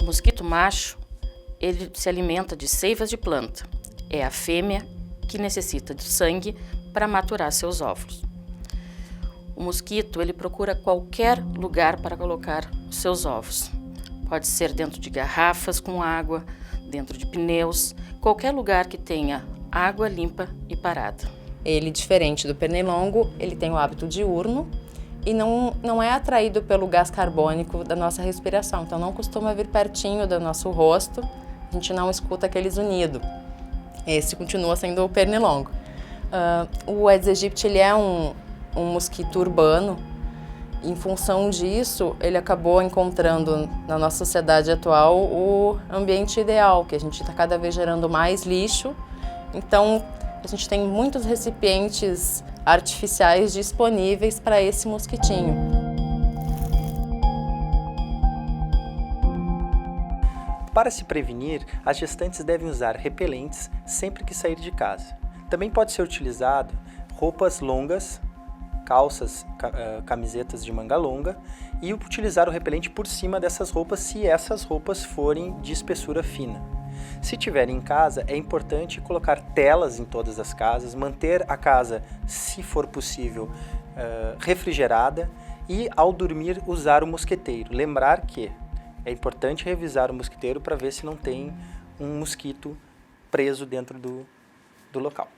mosquito macho, ele se alimenta de seivas de planta. É a fêmea que necessita de sangue para maturar seus óvulos. O mosquito, ele procura qualquer lugar para colocar os seus ovos. Pode ser dentro de garrafas com água, dentro de pneus, qualquer lugar que tenha água limpa e parada. Ele, diferente do pernilongo, ele tem o hábito diurno e não é atraído pelo gás carbônico da nossa respiração. Então não costuma vir pertinho do nosso rosto, a gente não escuta aquele zunido. Esse continua sendo o pernilongo. O Aedes aegypti, ele é um mosquito urbano. Em função disso, ele acabou encontrando na nossa sociedade atual o ambiente ideal, que a gente está cada vez gerando mais lixo. Então, a gente tem muitos recipientes artificiais disponíveis para esse mosquitinho. Para se prevenir, as gestantes devem usar repelentes sempre que sair de casa. Também pode ser utilizado roupas longas, calças, camisetas de manga longa e utilizar o repelente por cima dessas roupas se essas roupas forem de espessura fina. Se tiver em casa, é importante colocar telas em todas as casas, manter a casa, se for possível, refrigerada e ao dormir usar o mosquiteiro. Lembrar que é importante revisar o mosquiteiro para ver se não tem um mosquito preso dentro do local.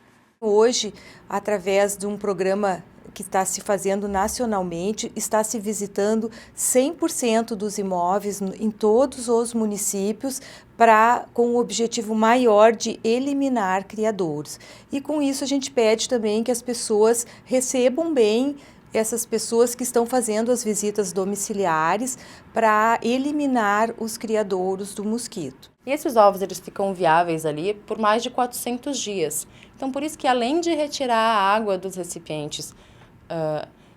Hoje, através de um programa que está se fazendo nacionalmente, está se visitando 100% dos imóveis em todos os municípios com o objetivo maior de eliminar criadouros. E com isso a gente pede também que as pessoas recebam bem essas pessoas que estão fazendo as visitas domiciliares para eliminar os criadouros do mosquito. E esses ovos, eles ficam viáveis ali por mais de 400 dias. Então, por isso que além de retirar a água dos recipientes,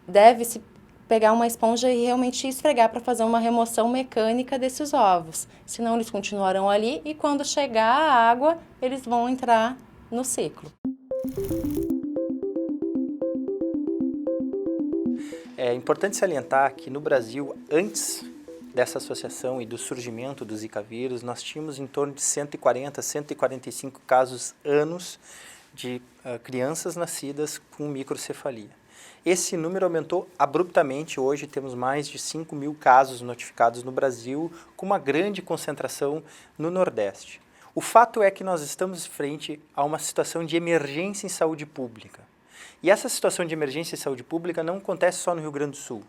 deve-se pegar uma esponja e realmente esfregar para fazer uma remoção mecânica desses ovos. Senão eles continuarão ali e quando chegar a água, eles vão entrar no ciclo. É importante salientar que no Brasil, antes dessa associação e do surgimento do Zika vírus, nós tínhamos em torno de 140, 145 casos anos de crianças nascidas com microcefalia. Esse número aumentou abruptamente, hoje temos mais de 5 mil casos notificados no Brasil, com uma grande concentração no Nordeste. O fato é que nós estamos frente a uma situação de emergência em saúde pública. E essa situação de emergência em saúde pública não acontece só no Rio Grande do Sul,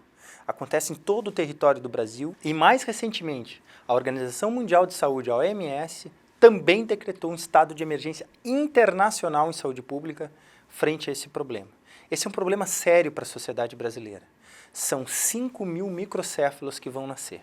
acontece em todo o território do Brasil e, mais recentemente, a Organização Mundial de Saúde, a OMS, também decretou um estado de emergência internacional em saúde pública frente a esse problema. Esse é um problema sério para a sociedade brasileira. São 5 mil microcéfalos que vão nascer.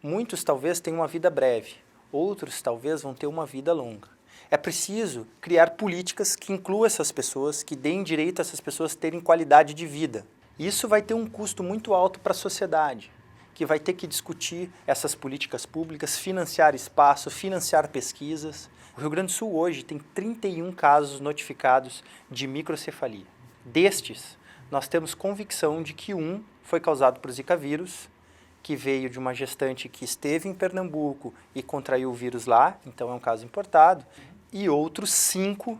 Muitos talvez tenham uma vida breve, outros talvez vão ter uma vida longa. É preciso criar políticas que incluam essas pessoas, que deem direito a essas pessoas terem qualidade de vida. Isso vai ter um custo muito alto para a sociedade, que vai ter que discutir essas políticas públicas, financiar espaço, financiar pesquisas. O Rio Grande do Sul hoje tem 31 casos notificados de microcefalia. Destes, nós temos convicção de que um foi causado por Zika vírus, que veio de uma gestante que esteve em Pernambuco e contraiu o vírus lá, então é um caso importado, e outros 5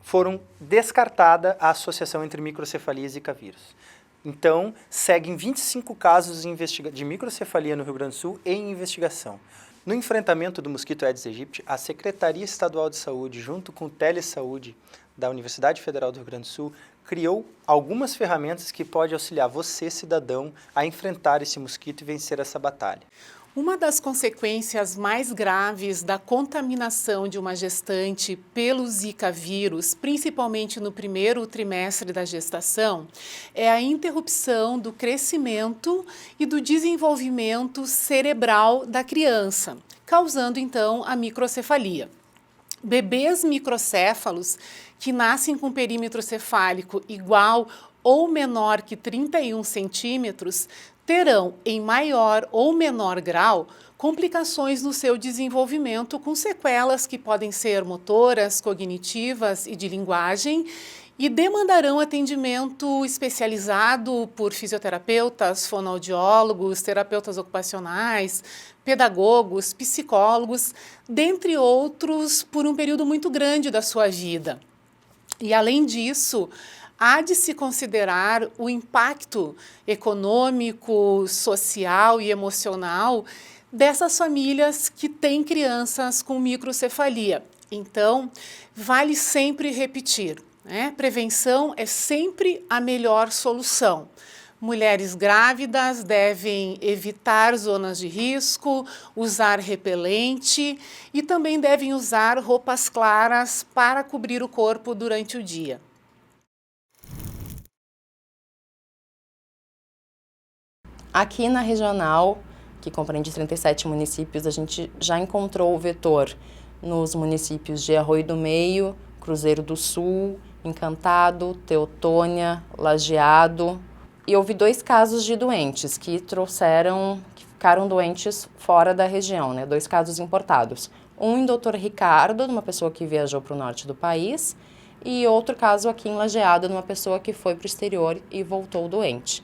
foram descartada a associação entre microcefalia e Zika vírus. Então, seguem 25 casos de microcefalia no Rio Grande do Sul em investigação. No enfrentamento do mosquito Aedes aegypti, a Secretaria Estadual de Saúde, junto com o Telesaúde da Universidade Federal do Rio Grande do Sul, criou algumas ferramentas que podem auxiliar você, cidadão, a enfrentar esse mosquito e vencer essa batalha. Uma das consequências mais graves da contaminação de uma gestante pelo Zika vírus, principalmente no primeiro trimestre da gestação, é a interrupção do crescimento e do desenvolvimento cerebral da criança, causando então a microcefalia. Bebês microcéfalos que nascem com perímetro cefálico igual ou menor que 31 centímetros terão, em maior ou menor grau, complicações no seu desenvolvimento com sequelas que podem ser motoras, cognitivas e de linguagem e demandarão atendimento especializado por fisioterapeutas, fonoaudiólogos, terapeutas ocupacionais, pedagogos, psicólogos, dentre outros, por um período muito grande da sua vida. E, além disso, há de se considerar o impacto econômico, social e emocional dessas famílias que têm crianças com microcefalia. Então, vale sempre repetir, né? Prevenção é sempre a melhor solução. Mulheres grávidas devem evitar zonas de risco, usar repelente e também devem usar roupas claras para cobrir o corpo durante o dia. Aqui na regional, que compreende 37 municípios, a gente já encontrou o vetor nos municípios de Arroio do Meio, Cruzeiro do Sul, Encantado, Teutônia, Lajeado. E houve 2 casos de doentes que ficaram doentes fora da região, né? 2 casos importados. Um em Dr. Ricardo, de uma pessoa que viajou para o norte do país, e outro caso aqui em Lajeado, de uma pessoa que foi para o exterior e voltou doente.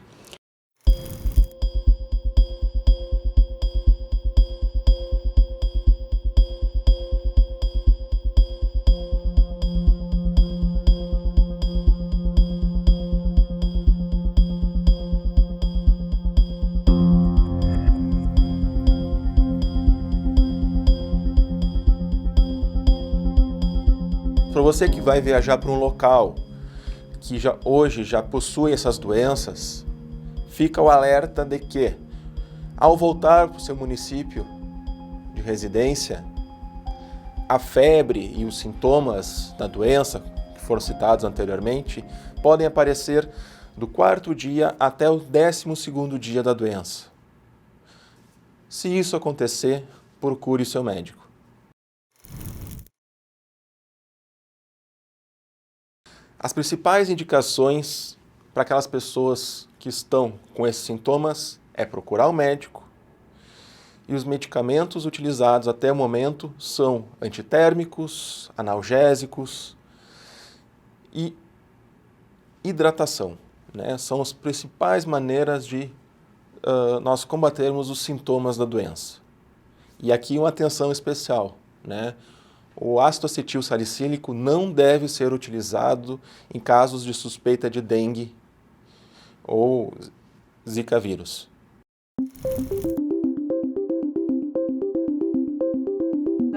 Para você que vai viajar para um local que hoje já possui essas doenças, fica o alerta de que, ao voltar para o seu município de residência, a febre e os sintomas da doença, que foram citados anteriormente, podem aparecer do 4º dia até o 12º dia da doença. Se isso acontecer, procure o seu médico. As principais indicações para aquelas pessoas que estão com esses sintomas é procurar o médico, e os medicamentos utilizados até o momento são antitérmicos, analgésicos e hidratação, né? São as principais maneiras de nós combatermos os sintomas da doença. E aqui uma atenção especial, né? O ácido acetil salicílico não deve ser utilizado em casos de suspeita de dengue ou Zika vírus.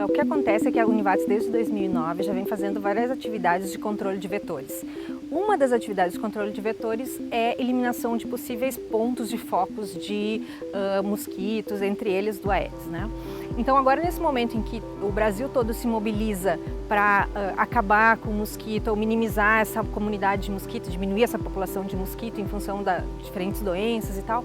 O que acontece é que a Univates, desde 2009, já vem fazendo várias atividades de controle de vetores. Uma das atividades de controle de vetores é eliminação de possíveis pontos de focos de mosquitos, entre eles do Aedes, né? Então agora, nesse momento em que o Brasil todo se mobiliza para acabar com o mosquito ou minimizar essa comunidade de mosquito, diminuir essa população de mosquito em função de diferentes doenças e tal,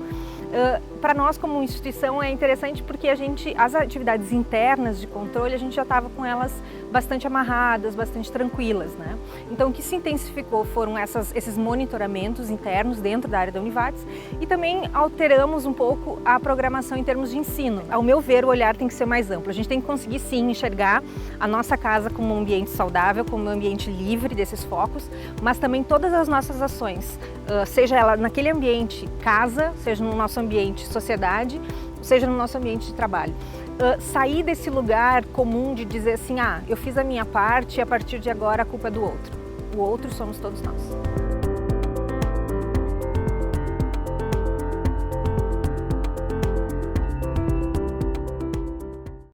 para nós como instituição é interessante porque as atividades internas de controle, a gente já estava com elas bastante amarradas, bastante tranquilas, né? Então o que se intensificou foram esses monitoramentos internos dentro da área da Univates e também alteramos um pouco a programação em termos de ensino. Ao meu ver, o olhar tem que ser mais amplo. A gente tem que conseguir sim enxergar a nossa casa como um ambiente saudável, como um ambiente livre desses focos, mas também todas as nossas ações, seja ela naquele ambiente casa, seja no nosso ambiente sociedade, seja no nosso ambiente de trabalho. Sair desse lugar comum de dizer assim, eu fiz a minha parte e a partir de agora a culpa é do outro. O outro somos todos nós.